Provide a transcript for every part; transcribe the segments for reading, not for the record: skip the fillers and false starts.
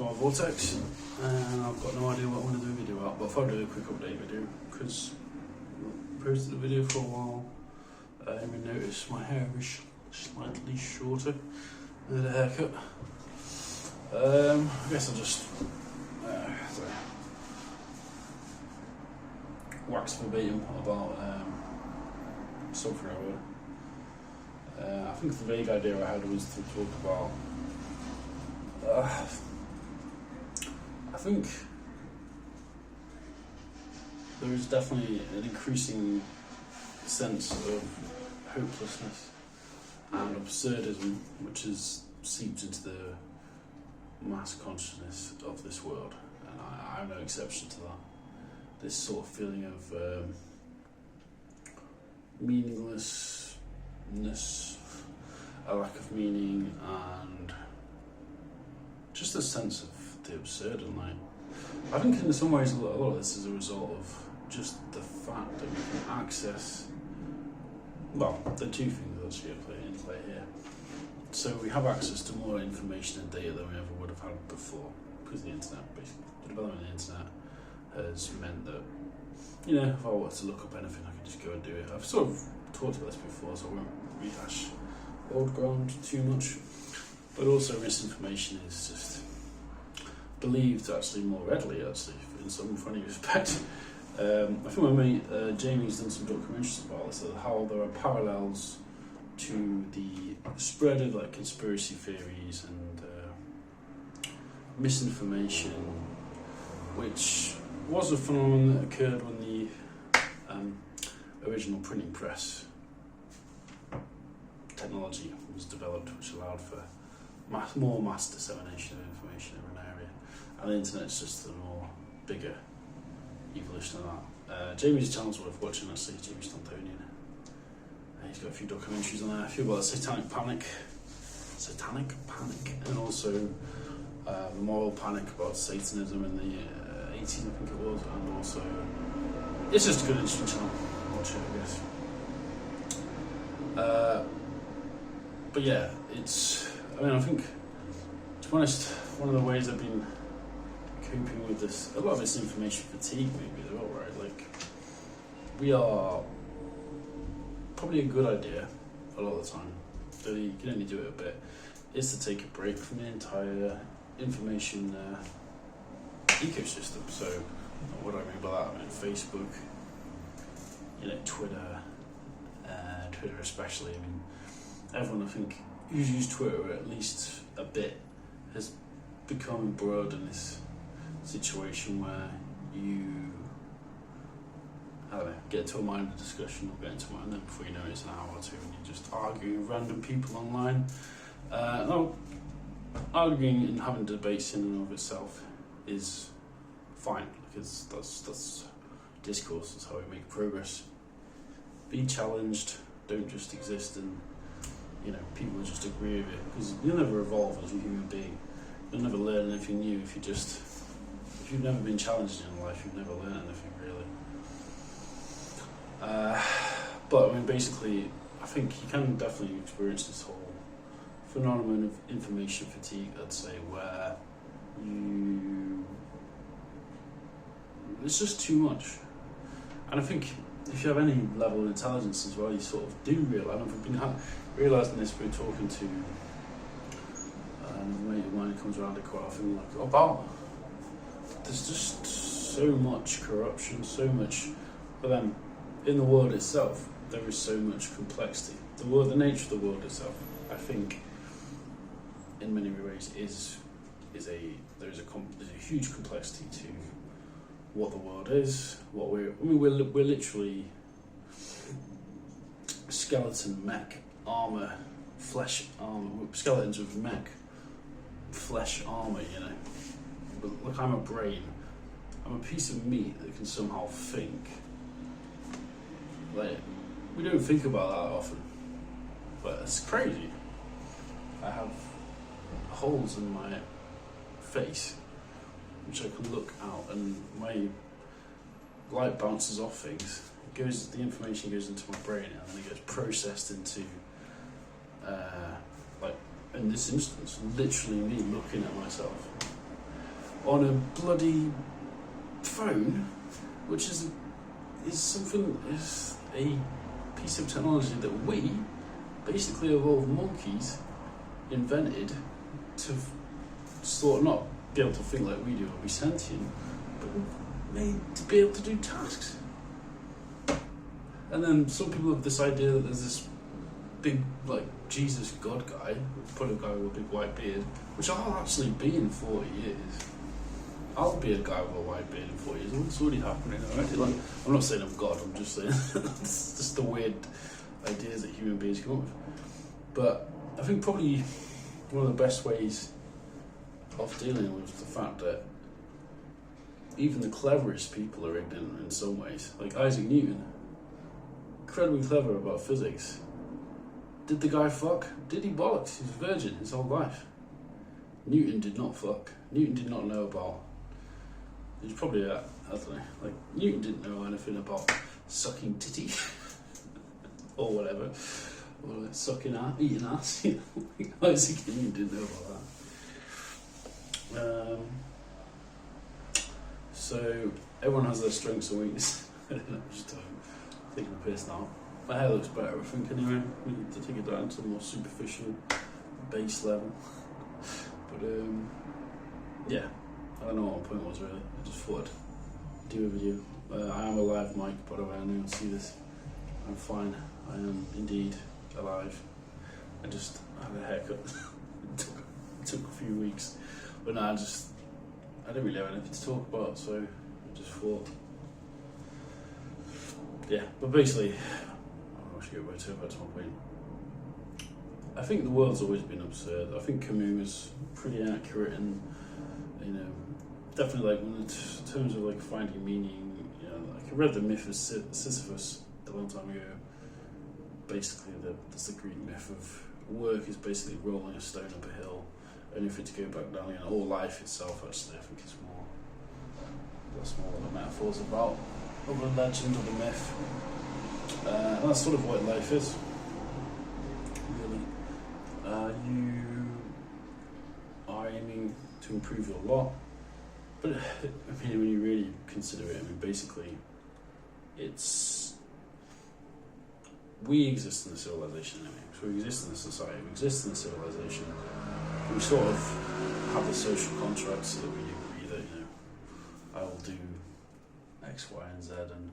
my Vortex, and I've got no idea what I want to do a video about, but I thought I'd do a quick update video because I posted the video for a while. You may notice my hair is slightly shorter than a haircut. I guess I'll just wax verbatim about something I would. I think the vague idea I had was to talk about. I think there is definitely an increasing sense of hopelessness and absurdism which has seeped into the mass consciousness of this world, and I'm no exception to that. This sort of feeling of meaninglessness, a lack of meaning, and just a sense of the absurd in life. I think in some ways a lot of this is a result of just the fact that we can access, well, the two things actually in play here. So we have access to more information and data than we ever would have had before, because the internet, basically, the development of the internet has meant that, you know, if I wanted to look up anything, I could just go and do it. I've sort of talked about this before, so I won't rehash old ground too much. But also misinformation is just believed actually more readily, actually, in some funny respect. I think my mate Jamie's done some documentaries about this, how there are parallels to the spread of like conspiracy theories and misinformation, which was a phenomenon that occurred when the original printing press technology was developed, which allowed for more mass dissemination of information in an area, and the internet's just a more bigger evolution of that. Jamie's channel's worth watching, actually. Jamie Stantonian. He's got a few documentaries on there, a few about the Satanic Panic, and also Moral Panic about Satanism in the 80s, I think it was, and also it's just a good, interesting channel. Watch it, I guess. But yeah, I think, to be honest, one of the ways I've been coping with this, a lot of it's information fatigue maybe as well, right? Like, we are probably a good idea a lot of the time, though you can only do it a bit, is to take a break from the entire information ecosystem. So what do I mean by that? I mean Facebook, Twitter especially. I mean, everyone, I think, who's used Twitter at least a bit has become embroiled in this situation where you, I don't know, get into a minded discussion or get into one, and then before you know it, it's an hour or two and you're just arguing with random people online. No, arguing and having debates in and of itself is fine, because that's discourse, that's how we make progress. Be challenged, don't just exist and people just agree with it, because you'll never evolve as a human being. You'll never learn anything new if you've never been challenged in life. You've never learned anything really. But I mean, basically, I think you can definitely experience this whole phenomenon of information fatigue, I'd say, where it's just too much. And I think if you have any level of intelligence as well, you sort of do realise, and I've been realising this, we're talking to a mate of mine who comes around it quite often, like, about, there's just so much corruption, so much, but then in the world itself, there is so much complexity. The nature of the world itself, I think, in many ways, there's a huge complexity to what the world is. We're literally skeleton, mech, armor, flesh armor, skeletons with mech, flesh armor. But look, I'm a brain. I'm a piece of meat that can somehow think. Like, we don't think about that often, but it's crazy. I have holes in my face which I can look out, and my light bounces off things. The information goes into my brain, and then it gets processed into, like in this instance, literally me looking at myself. on a bloody phone, which is a piece of technology that we, basically evolved monkeys, invented to sort of not be able to think like we do or be sentient, but made to be able to do tasks. And then some people have this idea that there's this big, like, Jesus God guy, put a guy with a big white beard, which I'll actually be in 40 years. I'll be a guy with a white beard in 40 years. It's already happening already. Like, I'm not saying I'm God, I'm just saying it's just the weird ideas that human beings come up with. But I think probably one of the best ways of dealing with the fact that even the cleverest people are ignorant in some ways. Like Isaac Newton, incredibly clever about physics. Did the guy fuck? Did he bollocks? He was a virgin his whole life. Newton did not fuck. Newton did not know about... He was probably, I don't know, like, Newton didn't know anything about sucking titty or whatever. Or like sucking ass, eating ass, you know. Isaac Newton didn't know about that. So, everyone has their strengths and weaknesses. I'm just taking a piss now. My hair looks better, I think, anyway. We need to take it down to a more superficial base level. But, yeah, I don't know what my point was really. I just thought I'd do a video. I am a live mic, by the way, I know you'll see this. I'm fine. I am indeed alive. I just had a haircut. it took a few weeks. But no, I didn't really have anything to talk about, so I just thought, yeah. But basically, I should get back to my point. I think the world's always been absurd. I think Camus was pretty accurate, and you know, definitely like in terms of like finding meaning. You know, like I read the myth of Sisyphus a long time ago. Basically, that's the Greek myth of work is basically rolling a stone up a hill, only for it to go back down again. All life itself, actually, I think it's more. That's more what the metaphor's about, of the legend or the myth. And that's sort of what life is, really. You are aiming to improve your lot, but I mean, when you really consider it, I mean, basically, we exist in a civilization anyway. So we exist in a society, we exist in a civilization. We sort of have a social contract so that we agree that, you know, I will do X, Y, and Z, and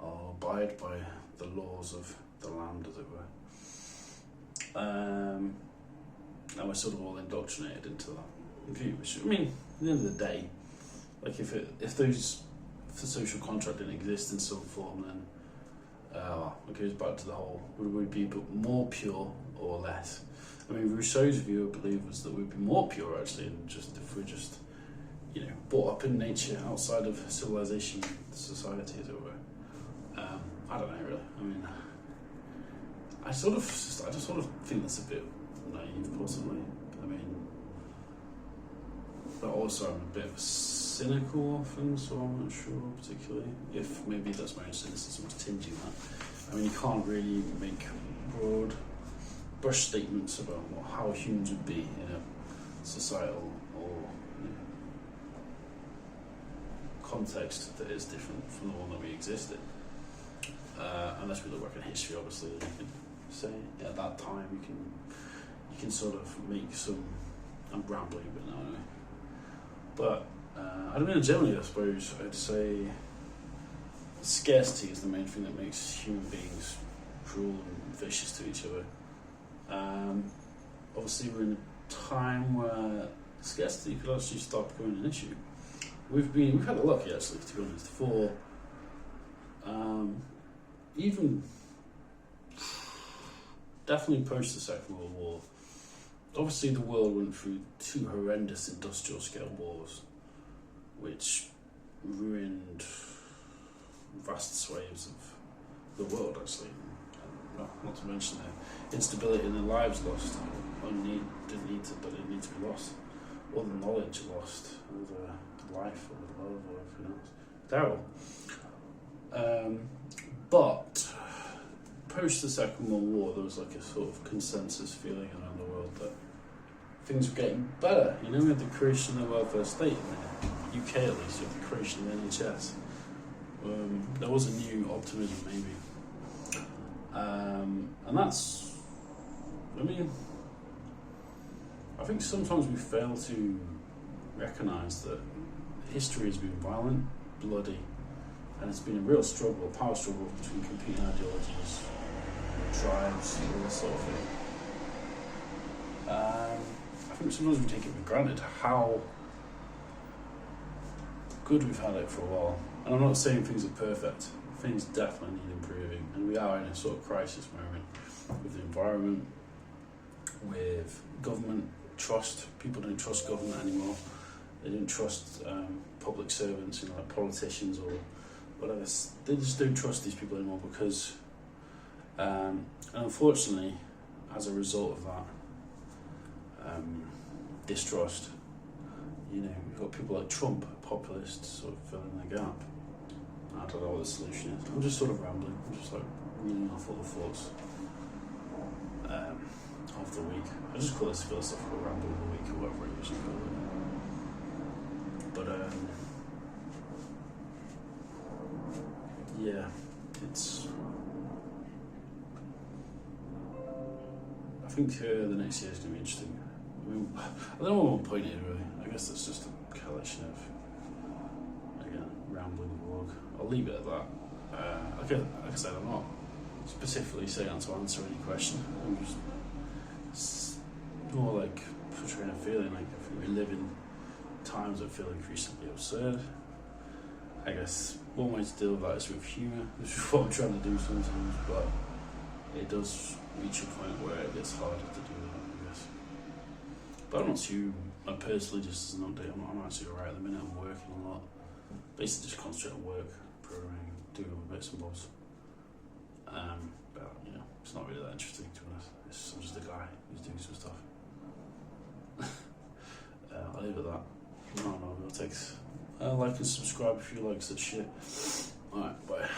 I'll abide by the laws of the land, as it were. And we're sort of all indoctrinated into that view. Which, I mean, at the end of the day, like if the social contract didn't exist in some form, then it goes back to the whole: would we be more pure or less? I mean, Rousseau's view, I believe, was that we'd be more pure actually, and just if we're just, you know, brought up in nature outside of civilization, society, as it were. I don't know really. I mean, I just sort of think that's a bit naive, possibly. I mean, but also I'm a bit of a cynical often, so I'm not sure particularly if maybe that's my own cynicism tinging that. I mean, you can't really make broad brush statements about how humans would be in a societal or, you know, context that is different from the one that we exist in. Unless we look back in history, obviously, you can say at that time you can sort of make some. I'm rambling, but no, anyway. But I don't know. Generally, I suppose I'd say scarcity is the main thing that makes human beings cruel and vicious to each other. Obviously, we're in a time where scarcity could actually start becoming an issue. We've had a lucky, actually, to be honest, for even definitely post the Second World War. Obviously, the world went through two horrendous industrial scale wars, which ruined vast swathes of the world, actually. Not to mention the instability in the lives lost. Didn't need to, but it needs to be lost. All the knowledge lost, all the life, all the love, or everything else. Terrible. But post the Second World War, there was like a sort of consensus feeling around the world that things were getting better. You know, we had the creation of the welfare state in the UK, at least, with the creation of the NHS. There was a new optimism, maybe. And that's, I mean, I think sometimes we fail to recognise that history has been violent, bloody, and it's been a real struggle, a power struggle between competing ideologies, tribes, all this sort of thing. I think sometimes we take it for granted how good we've had it for a while. And I'm not saying things are perfect. Things definitely need improving, and we are in a sort of crisis moment with the environment, with government trust. People don't trust government anymore. They don't trust public servants, you know, like politicians or whatever. They just don't trust these people anymore because, and unfortunately, as a result of that distrust, you know, we've got people like Trump, populists, sort of filling the gap. I don't know what the solution is. I'm just sort of rambling. I'm just like reading off all the thoughts of the week. I just call this philosophical ramble of the week or whatever you should call it. But yeah, it's. I think the next year is going to be interesting. I mean, I don't know what my point is really. I guess that's just a collection of, again, rambling vlog. I'll leave it at that. Like I said, I'm not specifically saying to answer any question. I'm just more like portraying a feeling. Like I think we live in times that feel increasingly absurd. I guess one way to deal with that is with humour, which is what I'm trying to do sometimes, but it does reach a point where it gets harder to do that, I guess. But I'm not too, personally, just as an update, I'm actually alright at the minute. I'm working a lot. Basically just concentrate on work, programming, doing other bits and bobs. But, you know, it's not really that interesting to be honest. I'm just a guy who's doing some stuff. I'll leave it at that. No, it takes. Like and subscribe if you like such shit. Alright, bye.